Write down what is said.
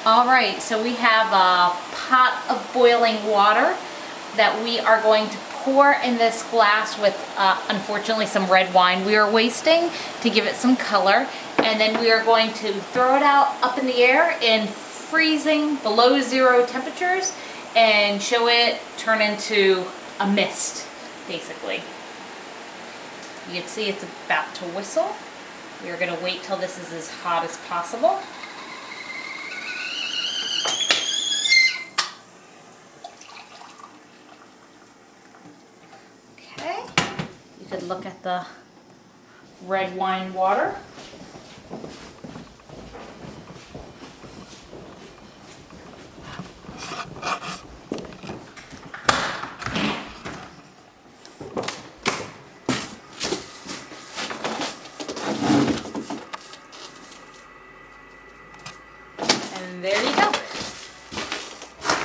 All right, so we have a pot of boiling water that we are going to pour in this glass with, unfortunately, some red wine we are wasting to give it some color. And then we are going to throw it out up in the air in freezing below 0 temperatures and show it turn into a mist, basically. You can see it's about to whistle. We are going to wait till this is as hot as possible. Okay, you could look at the red wine water. And there you go.